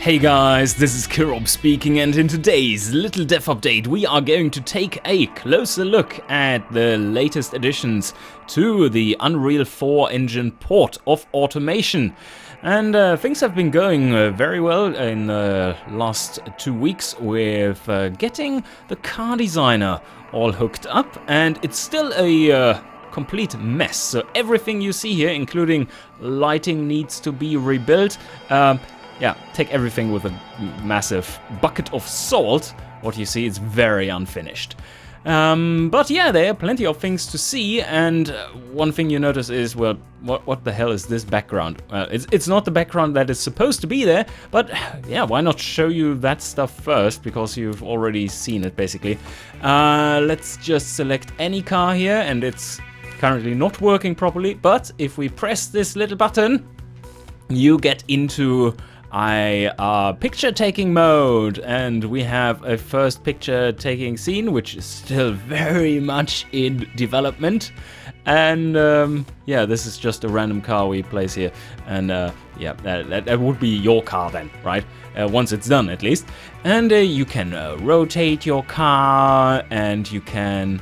Hey guys, this is Kirob speaking, and in today's little dev update we are going to take a closer look at the latest additions to the Unreal 4 engine port of automation. And things have been going very well in the last 2 weeks with getting the car designer all hooked up, and it's still a complete mess. So everything you see here, including lighting, needs to be rebuilt. Yeah, take everything with a massive bucket of salt. What you see is very unfinished. But yeah, there are plenty of things to see, and one thing you notice is, well, what the hell is this background? It's not the background that is supposed to be there, but yeah, why not show you that stuff first, because you've already seen it, basically. Let's just select any car here, and it's currently not working properly, but if we press this little button, you get into a picture-taking mode, and we have a first picture-taking scene, which is still very much in development. And yeah, this is just a random car we place here, and yeah, that would be your car then, right? Once it's done, at least. And you can rotate your car, and you can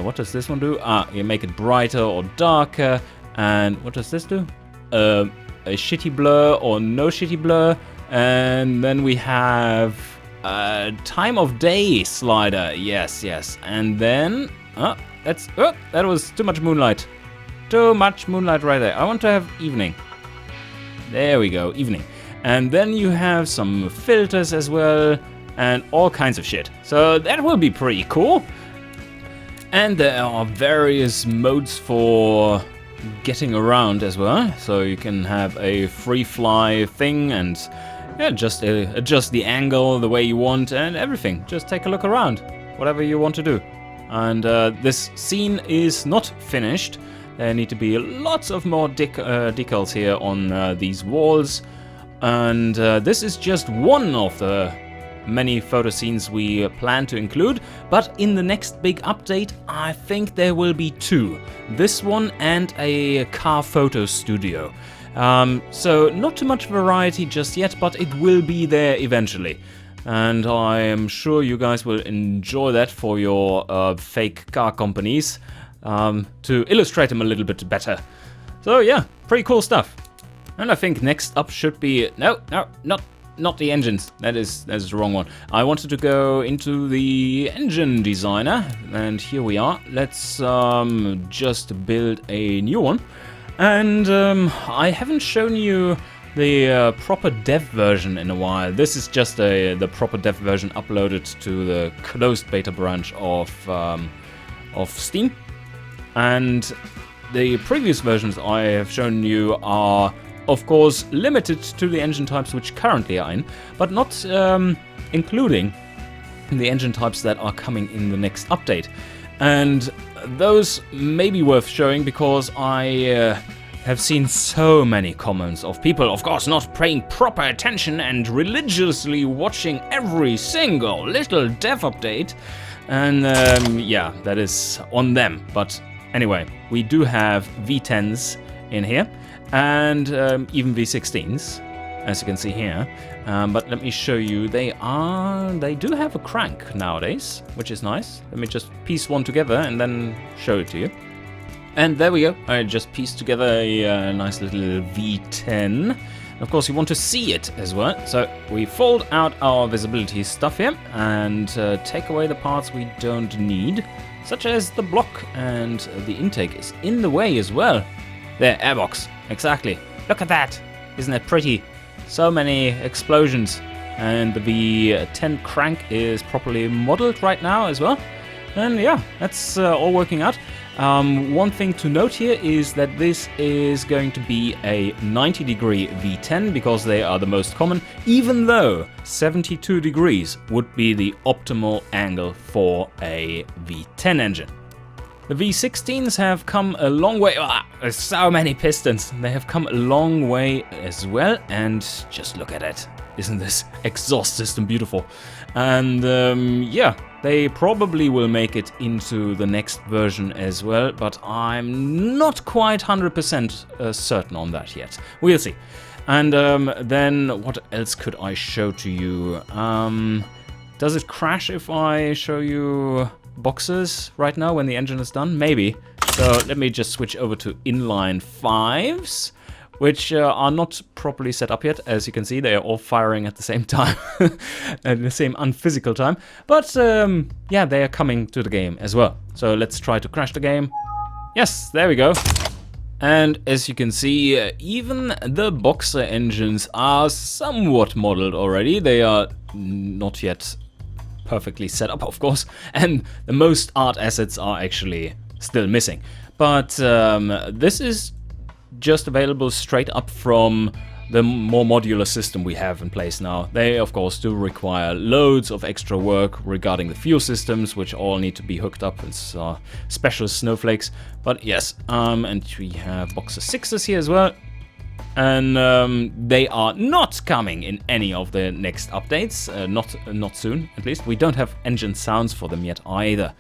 what does this one do? You make it brighter or darker. And what does this do? A shitty blur or no shitty blur. And then we have a time of day slider. Yes. And then that was too much moonlight. Too much moonlight right there. I want to have evening. There we go, evening. And then you have some filters as well, and all kinds of shit. So that will be pretty cool. And there are various modes for getting around as well, so you can have a free fly thing, and yeah, just adjust the angle the way you want and everything. Just take a look around, whatever you want to do. And this scene is not finished. There need to be lots of more decals here on these walls, and this is just one of the many photo scenes we plan to include, but in the next big update I think there will be 2. This one and a car photo studio. So not too much variety just yet, but it will be there eventually. And I am sure you guys will enjoy that for your fake car companies, to illustrate them a little bit better. So yeah, pretty cool stuff. And I think next up should be... No, not the engines. That is the wrong one. I wanted to go into the engine designer, and here we are. Let's just build a new one. And I haven't shown you the proper dev version in a while. This is just the proper dev version uploaded to the closed beta branch of Steam. And the previous versions I have shown you are, of course, limited to the engine types which currently are in, but not including the engine types that are coming in the next update. And those may be worth showing, because I have seen so many comments of people, of course, not paying proper attention and religiously watching every single little dev update. And yeah, that is on them. But anyway, we do have V10s in here, and even V16s, as you can see here. But let me show you, they do have a crank nowadays, which is nice. Let me just piece one together and then show it to you. And there we go, I just pieced together a nice little V10. Of course, you want to see it as well, so we fold out our visibility stuff here and take away the parts we don't need, such as the block, and the intake is in the way as well. There, airbox, exactly. Look at that, isn't that pretty? So many explosions, and the V10 crank is properly modeled right now as well. And yeah, that's all working out. One thing to note here is that this is going to be a 90-degree V10, because they are the most common, even though 72 degrees would be the optimal angle for a V10 engine. The V16s have come a long way. There's so many pistons. They have come a long way as well, and just look at it. Isn't this exhaust system beautiful? And yeah, they probably will make it into the next version as well, but I'm not quite 100% certain on that yet. We'll see. And then what else could I show to you? Does it crash if I show you boxes right now when the engine is done? Maybe. So let me just switch over to inline 5s, which are not properly set up yet. As you can see, they are all firing at the same time, at the same unphysical time. But yeah, they are coming to the game as well. So let's try to crash the game. Yes, there we go. And as you can see, even the Boxer engines are somewhat modeled already. They are not yet perfectly set up, of course, and the most art assets are actually still missing. But this is just available straight up from the more modular system we have in place now. They, of course, do require loads of extra work regarding the fuel systems, which all need to be hooked up with special snowflakes. But yes, and we have Boxer 6s here as well. And they are not coming in any of the next updates, not soon at least. We don't have engine sounds for them yet either.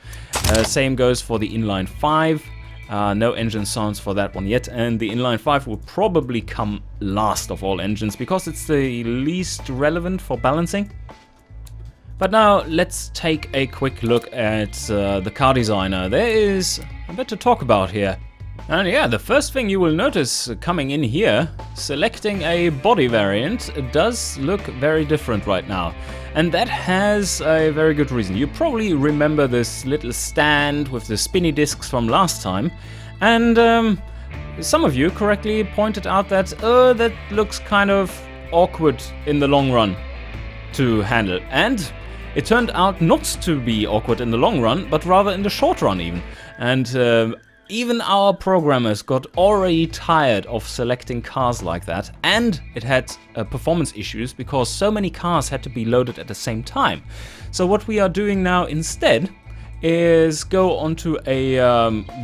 Same goes for the inline 5. No engine sounds for that one yet, and the inline 5 will probably come last of all engines because it's the least relevant for balancing. But now let's take a quick look at the car designer. There is a bit to talk about here. And yeah, the first thing you will notice coming in here, selecting a body variant does look very different right now. And that has a very good reason. You probably remember this little stand with the spinny discs from last time. And some of you correctly pointed out that, that looks kind of awkward in the long run to handle. And it turned out not to be awkward in the long run, but rather in the short run even. And even our programmers got already tired of selecting cars like that, and it had performance issues because so many cars had to be loaded at the same time. So what we are doing now instead is go onto a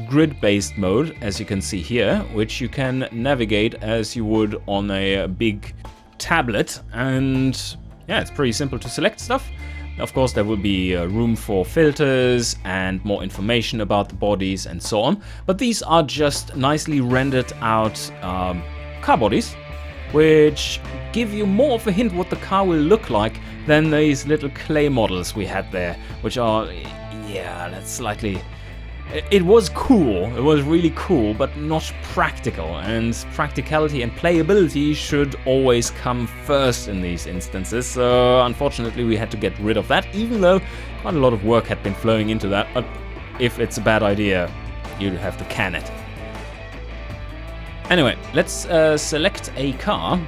grid-based mode, as you can see here, which you can navigate as you would on a big tablet. And yeah, it's pretty simple to select stuff. Of course, there will be room for filters and more information about the bodies and so on. But these are just nicely rendered out car bodies, which give you more of a hint what the car will look like than these little clay models we had there, which are, yeah, that's slightly... It was cool, it was really cool, but not practical, and practicality and playability should always come first in these instances, so unfortunately we had to get rid of that, even though quite a lot of work had been flowing into that. But if it's a bad idea, you'd have to can it. Anyway, let's select a car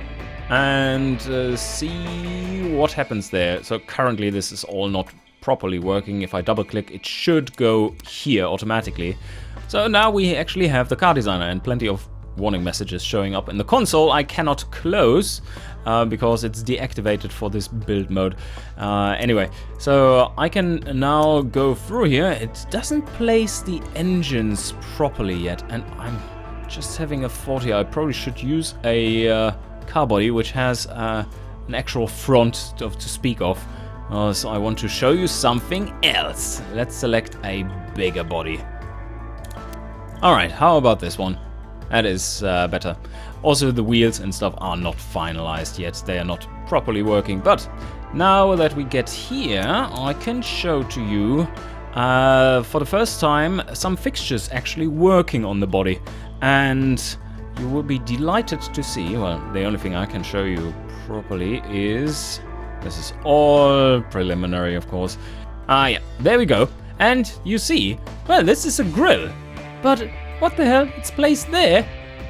and see what happens there. So currently this is all not properly working. If I double click, it should go here automatically. So now we actually have the car designer and plenty of warning messages showing up in the console. I cannot close because it's deactivated for this build mode. Anyway, so I can now go through here. It doesn't place the engines properly yet, and I'm just having a thought here. I probably should use a car body which has an actual front to speak of. So I want to show you something else. Let's select a bigger body. Alright, how about this one? That is better. Also, the wheels and stuff are not finalized yet. They are not properly working. But now that we get here, I can show to you, for the first time, some fixtures actually working on the body. And you will be delighted to see, well, the only thing I can show you properly is... This is all preliminary, of course. Yeah, there we go. And you see, well, this is a grill. But what the hell? It's placed there?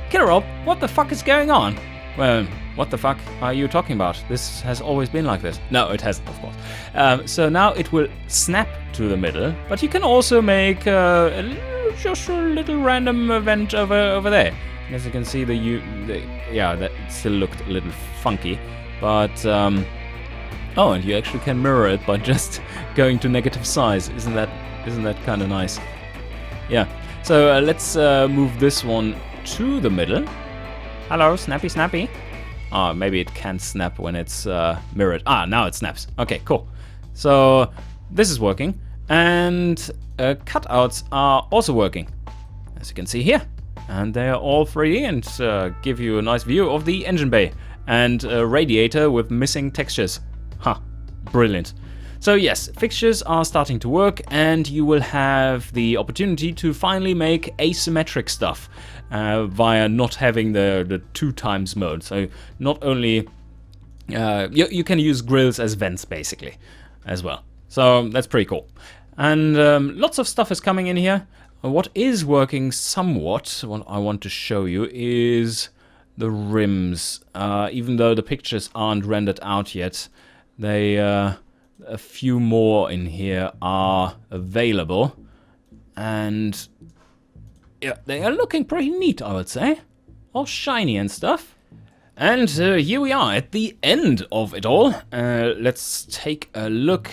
Kirop, what the fuck is going on? Well, what the fuck are you talking about? This has always been like this. No, it hasn't, of course. So now it will snap to the middle, but you can also make just a little random event over there. As you can see, yeah, that still looked a little funky, but oh, and you actually can mirror it by just going to negative size. Isn't that kind of nice? Yeah. So let's move this one to the middle. Hello, snappy, snappy. Ah, maybe it can't snap when it's mirrored. Ah, now it snaps. Okay, cool. So this is working, and cutouts are also working, as you can see here. And they are all 3D and give you a nice view of the engine bay. and a radiator with missing textures. Huh, brilliant. So yes, fixtures are starting to work, and you will have the opportunity to finally make asymmetric stuff via not having the 2x mode. So not only you can use grills as vents basically as well. So that's pretty cool. And lots of stuff is coming in here. What is working somewhat, what I want to show you, is the rims. Even though the pictures aren't rendered out yet, they a few more in here are available, and yeah, they are looking pretty neat, I would say. All shiny and stuff. And here we are at the end of it all. Let's take a look.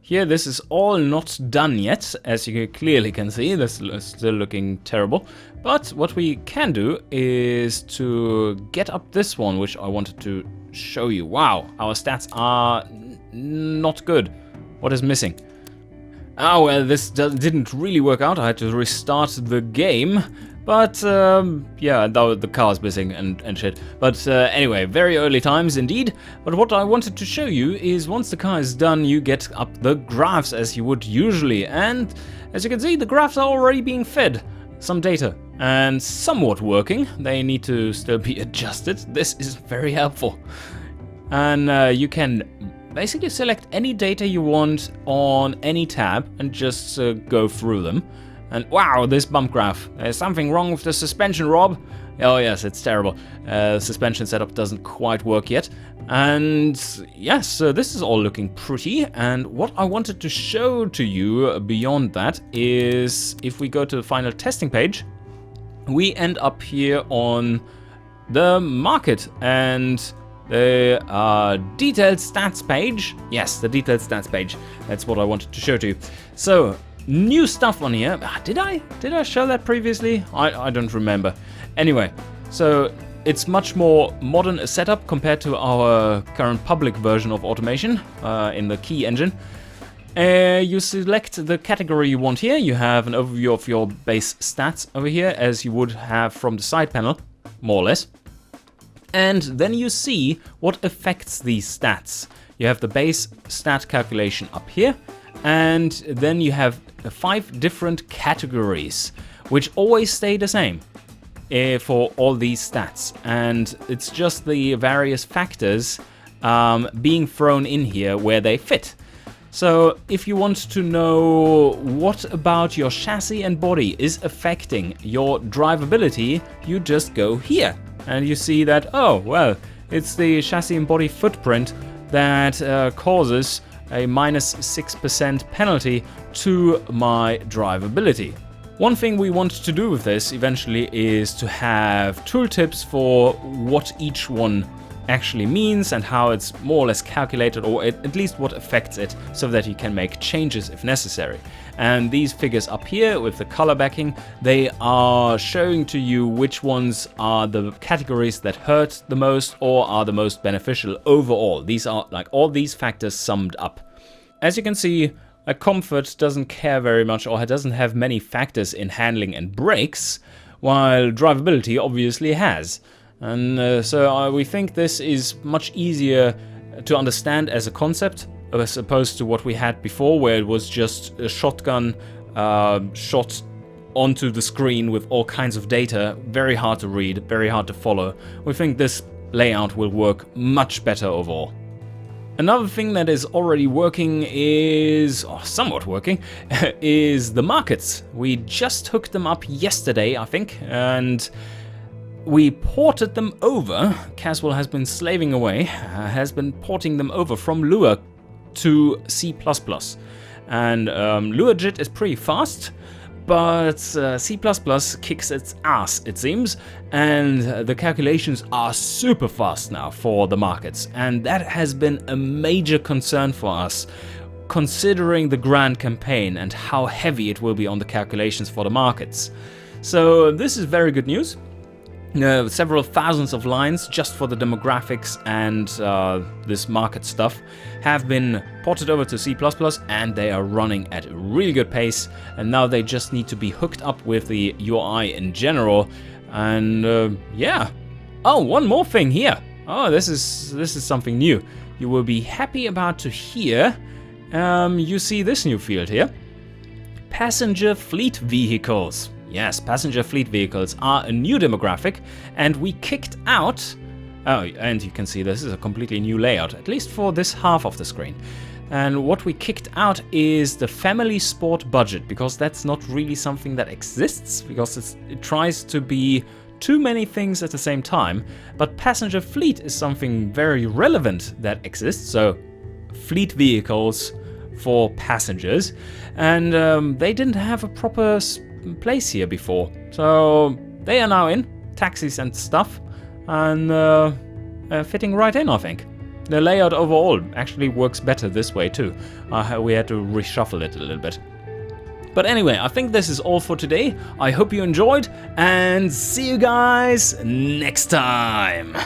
Here, this is all not done yet, as you clearly can see. This is still looking terrible. But what we can do is to get up this one, which I wanted to show you. Wow, our stats are not good. What is missing? Oh, well, this didn't really work out. I had to restart the game. But, yeah, the car's missing and shit. But anyway, very early times indeed. But what I wanted to show you is once the car is done, you get up the graphs as you would usually. And as you can see, the graphs are already being fed some data and somewhat working. They need to still be adjusted. This is very helpful. And you can basically select any data you want on any tab and just go through them. And wow, this bump graph. There's something wrong with the suspension, Rob. Oh yes, it's terrible. Suspension setup doesn't quite work yet. And yes, so this is all looking pretty. And what I wanted to show to you beyond that is if we go to the final testing page, we end up here on the market and the detailed stats page. Yes, the detailed stats page. That's what I wanted to show to you. So, new stuff on here. Did I show that previously? I don't remember. Anyway, so it's much more modern a setup compared to our current public version of automation in the key engine. You select the category you want here. You have an overview of your base stats over here, as you would have from the side panel, more or less. And then you see what affects these stats. You have the base stat calculation up here, and then you have 5 different categories, which always stay the same for all these stats. And it's just the various factors being thrown in here where they fit. So if you want to know what about your chassis and body is affecting your drivability, you just go here. And you see that, oh, well, it's the chassis and body footprint that causes a minus 6% penalty to my drivability. One thing we want to do with this eventually is to have tooltips for what each one actually means and how it's more or less calculated, or at least what affects it, so that you can make changes if necessary. And these figures up here with the color backing, they are showing to you which ones are the categories that hurt the most or are the most beneficial overall. These are like all these factors summed up. As you can see, comfort doesn't care very much, or doesn't have many factors in handling and brakes, while drivability obviously has. And so we think this is much easier to understand as a concept, as opposed to what we had before, where it was just a shotgun shot onto the screen with all kinds of data, very hard to read, very hard to follow. We think this layout will work much better overall. Another thing that is already working is, or somewhat working, is the markets. We just hooked them up yesterday, I think, and we ported them over. Caswell has been slaving away, has been porting them over from Lua to C++. And LuaJIT is pretty fast, but C++ kicks its ass, it seems, and the calculations are super fast now for the markets, and that has been a major concern for us, considering the grand campaign and how heavy it will be on the calculations for the markets. So this is very good news. Several thousands of lines just for the demographics and this market stuff have been ported over to C++, and they are running at a really good pace, and now they just need to be hooked up with the UI in general. And yeah. Oh, one more thing here. Oh, this is something new. You will be happy about to hear. You see this new field here. Passenger fleet vehicles. Yes, passenger fleet vehicles are a new demographic, and we kicked out... Oh, and you can see this is a completely new layout, at least for this half of the screen. And what we kicked out is the family sport budget, because that's not really something that exists, because it tries to be too many things at the same time. But passenger fleet is something very relevant that exists, so fleet vehicles for passengers, and they didn't have a proper place here before. So they are now in, taxis and stuff, and fitting right in, I think. The layout overall actually works better this way too. We had to reshuffle it a little bit. But anyway, I think this is all for today. I hope you enjoyed, and see you guys next time.